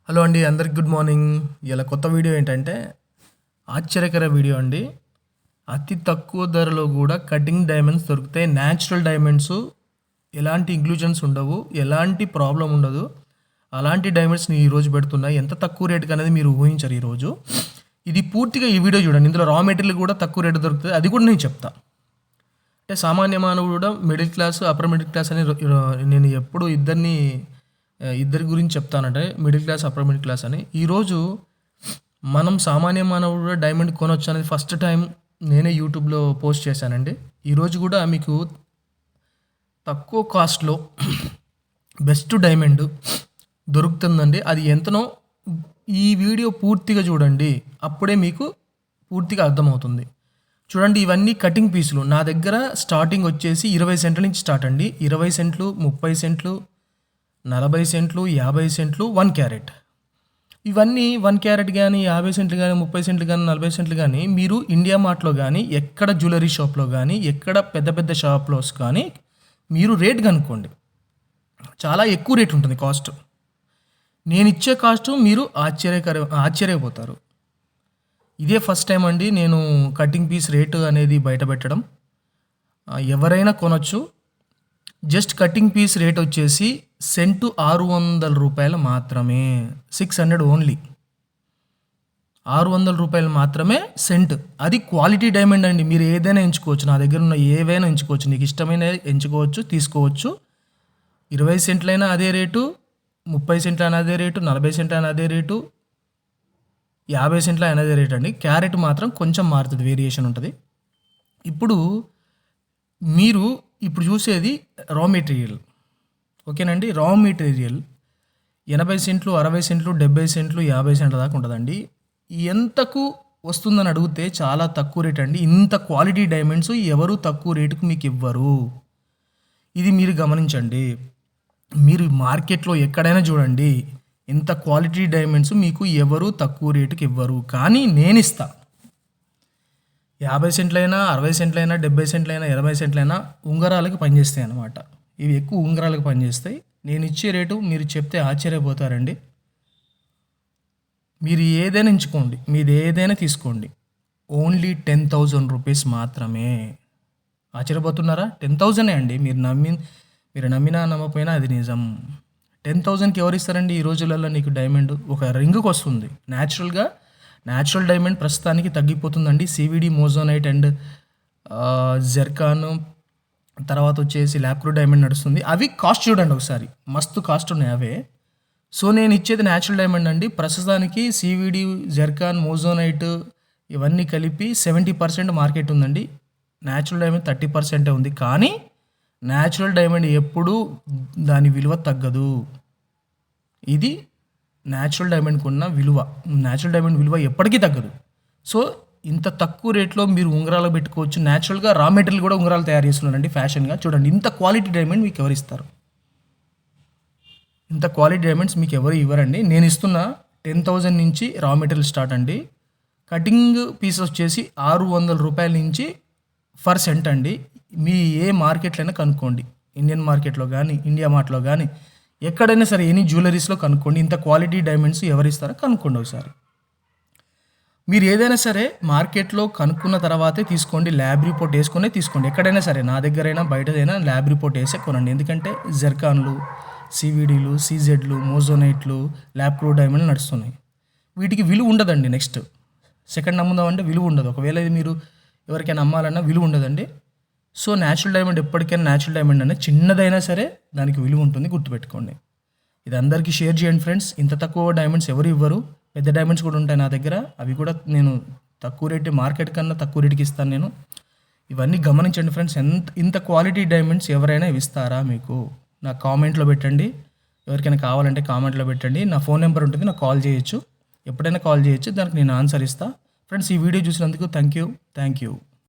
Hello అండి, అందరికి good morning. ఇలా కొత్త వీడియో ఏంటంటే ఆశ్చర్యకర వీడియో అండి. అతి తక్కువ ధరలో కూడా కటింగ్ డైమండ్స్ దొరుకుతాయి. న్యాచురల్ డైమండ్స్, ఎలాంటి ఇంక్లూజన్స్ ఉండవు, ఎలాంటి ప్రాబ్లం ఉండదు. అలాంటి డైమండ్స్ని ఈరోజు పెడుతున్నాయి. ఎంత తక్కువ రేటుకి అనేది మీరు ఊహించరు ఈరోజు. ఇది పూర్తిగా ఈ వీడియో చూడండి. ఇందులో రా మెటీరియల్ కూడా తక్కువ రేటు దొరుకుతుంది, అది కూడా నేను చెప్తా. అంటే సామాన్య మానవుడు కూడా middle class, upper middle class అని నేను ఎప్పుడు ఇద్దరి గురించి చెప్తానంటే middle class, upper middle class అని. ఈరోజు మనం సామాన్య మానవుడు డైమండ్ కొనొచ్చు అనేది ఫస్ట్ టైం నేనే యూట్యూబ్లో పోస్ట్ చేశానండి. ఈరోజు కూడా మీకు తక్కువ కాస్ట్లో బెస్ట్ డైమండ్ దొరుకుతుందండి. అది ఎంతనో ఈ వీడియో పూర్తిగా చూడండి, అప్పుడే మీకు పూర్తిగా అర్థమవుతుంది. చూడండి, ఇవన్నీ కటింగ్ పీసులు. నా దగ్గర స్టార్టింగ్ వచ్చేసి 20 సెంట్ల నుంచి స్టార్ట్ అండి. 20 సెంట్లు, 30 సెంట్లు, 40 సెంట్లు, 50 సెంట్లు, 1 క్యారెట్. ఇవన్నీ 1 క్యారెట్ కానీ, 50 సెంట్లు కానీ, 30 సెంట్లు కానీ, 40 సెంట్లు కానీ మీరు ఇండియా మార్ట్లో కానీ, ఎక్కడ జ్యువెలరీ షాప్లో కానీ, ఎక్కడ పెద్ద పెద్ద షాప్లో కానీ మీరు రేట్ కనుక్కోండి. చాలా ఎక్కువ రేట్ ఉంటుంది కాస్ట్. నేను ఇచ్చే కాస్ట్ మీరు ఆశ్చర్యపోతారు. ఇదే ఫస్ట్ టైం అండి నేను కటింగ్ పీస్ రేటు అనేది బయట పెట్టడం. ఎవరైనా కొనొచ్చు. జస్ట్ కటింగ్ పీస్ రేట్ వచ్చేసి సెంటు 600 రూపాయలు మాత్రమే. 600 ఓన్లీ. 600 రూపాయలు మాత్రమే సెంట్. అది క్వాలిటీ డైమండ్ అండి. మీరు ఏదైనా ఎంచుకోవచ్చు, నా దగ్గర ఉన్న ఏవైనా ఎంచుకోవచ్చు, నీకు ఇష్టమైన ఎంచుకోవచ్చు, తీసుకోవచ్చు. 20 సెంట్లైనా అదే రేటు, 30 సెంట్లైనా అదే రేటు, 40 సెంట్లైనా అదే రేటు, 50 సెంట్ల అయినా అదే రేట్ అండి. క్యారెట్ మాత్రం కొంచెం మారుతుంది, వేరియేషన్ ఉంటుంది. మీరు ఇప్పుడు చూసేది రా మెటీరియల్, ఓకేనండి. రా మెటీరియల్ 80 సెంట్లు, 60 సెంట్లు, 70 సెంట్లు, 50 సెంట్ల దాకా ఉంటుందండి. ఎంతకు వస్తుందని అడిగితే చాలా తక్కువ రేట్ అండి. ఇంత క్వాలిటీ డైమండ్స్ ఎవరు తక్కువ రేటుకు మీకు ఇవ్వరు. ఇది మీరు గమనించండి. మీరు మార్కెట్లో ఎక్కడైనా చూడండి, ఇంత క్వాలిటీ డైమండ్స్ మీకు ఎవరు తక్కువ రేటుకి ఇవ్వరు. కానీ నేను ఇస్తా. 50 సెంట్లైనా, 60 సెంట్లైనా, 70 సెంట్లైనా, 80 సెంట్లైనా ఉంగరాలకి పనిచేస్తాయి అన్నమాట. ఇవి ఎక్కువ ఉంగరాలకు పనిచేస్తాయి. నేను ఇచ్చే రేటు మీరు చెప్తే ఆశ్చర్యపోతారండి. మీరు ఏదైనా ఎంచుకోండి, మీరు ఏదైనా తీసుకోండి. ఓన్లీ 10,000 రూపీస్ మాత్రమే. ఆశ్చర్యపోతున్నారా? 10,000 అండి. మీరు నమ్మినా నమ్మకపోయినా అది నిజం. 10,000కి ఎవరు ఇస్తారండి ఈ రోజులలో? నీకు డైమండ్ ఒక రింగ్కి వస్తుంది. న్యాచురల్ డైమండ్ ప్రస్తుతానికి తగ్గిపోతుందండి. సివిడి, మోజోనైట్ అండ్ జెర్కాన్, తర్వాత వచ్చేసి ల్యాబ్క్రూ డైమండ్ నడుస్తుంది. అవి కాస్ట్ చూడండి ఒకసారి, మస్తు కాస్ట్ ఉన్నాయి అవే. సో నేను ఇచ్చేది న్యాచురల్ డైమండ్ అండి. ప్రస్తుతానికి సివిడి, జెర్కాన్, మోజోనైట్ ఇవన్నీ కలిపి 70% మార్కెట్ ఉందండి. న్యాచురల్ డైమండ్ 30% ఉంది. కానీ న్యాచురల్ డైమండ్ ఎప్పుడూ దాని విలువ తగ్గదు. ఇది న్యాచురల్ డైమండ్కి ఉన్న విలువ. న్యాచురల్ డైమండ్ విలువ ఎప్పటికీ తగ్గదు. సో ఇంత తక్కువ రేట్లో మీరు ఉంగరాలు పెట్టుకోవచ్చు. న్యాచురల్గా రా మెటీరియల్ కూడా ఉంగరాలు తయారు చేస్తున్నారండి ఫ్యాషన్గా. చూడండి, ఇంత క్వాలిటీ డైమండ్ మీకు ఎవరు ఇస్తారు? ఇంత క్వాలిటీ డైమండ్స్ మీకు ఎవరు ఇవ్వరండి. నేను ఇస్తున్న 10,000 నుంచి రా మెటీరియల్ స్టార్ట్ అండి. కటింగ్ పీస్ వచ్చేసి 600 రూపాయల నుంచి ఫర్ సెంట్ అండి. మీ ఏ మార్కెట్లో అయినా కనుక్కోండి, ఇండియన్ మార్కెట్లో కానీ, ఇండియా మార్ట్లో కానీ, ఎక్కడైనా సరే ఎనీ జ్యువెలరీస్లో కనుక్కోండి. ఇంత క్వాలిటీ డైమండ్స్ ఎవరు ఇస్తారో కనుక్కోండి ఒకసారి. మీరు ఏదైనా సరే మార్కెట్లో కనుక్కున్న తర్వాతే తీసుకోండి. ల్యాబ్ రిపోర్ట్ వేసుకునే తీసుకోండి. ఎక్కడైనా సరే, నా దగ్గరైనా బయటదైనా ల్యాబ్ రిపోర్ట్ వేసే కొనండి. ఎందుకంటే జెర్కాన్లు, సివిడీలు, సీజెడ్లు, మోజోనైట్లు, ల్యాబ్క్రూ డైమండ్లు నడుస్తున్నాయి. వీటికి విలువ ఉండదండి. నెక్స్ట్ సెకండ్ అమ్ముదామంటే విలువ ఉండదు. ఒకవేళ ఇది మీరు ఎవరికైనా అమ్మాలన్నా విలువ ఉండదండి. సో న్యాచురల్ డైమండ్ ఎప్పటికైనా న్యాచురల్ డైమండ్ అనేది చిన్నదైనా సరే దానికి విలువ ఉంటుంది, గుర్తుపెట్టుకోండి. ఇది అందరికీ షేర్ చేయండి ఫ్రెండ్స్. ఇంత తక్కువ డైమండ్స్ ఎవరు ఇవ్వరు. పెద్ద డైమండ్స్ కూడా ఉంటాయి నా దగ్గర, అవి కూడా నేను తక్కువ రేటు, మార్కెట్ కన్నా తక్కువ రేటుకి ఇస్తాను నేను. ఇవన్నీ గమనించండి ఫ్రెండ్స్. ఇంత క్వాలిటీ డైమండ్స్ ఎవరైనా ఇస్తారా మీకు? నా కామెంట్లో పెట్టండి. ఎవరికైనా కావాలంటే కామెంట్లో పెట్టండి. నా ఫోన్ నెంబర్ ఉంటుంది, నాకు కాల్ చేయొచ్చు. ఎప్పుడైనా కాల్ చేయొచ్చు, దానికి నేను ఆన్సర్ ఇస్తాను. ఫ్రెండ్స్, ఈ వీడియో చూసినందుకు థ్యాంక్ యూ.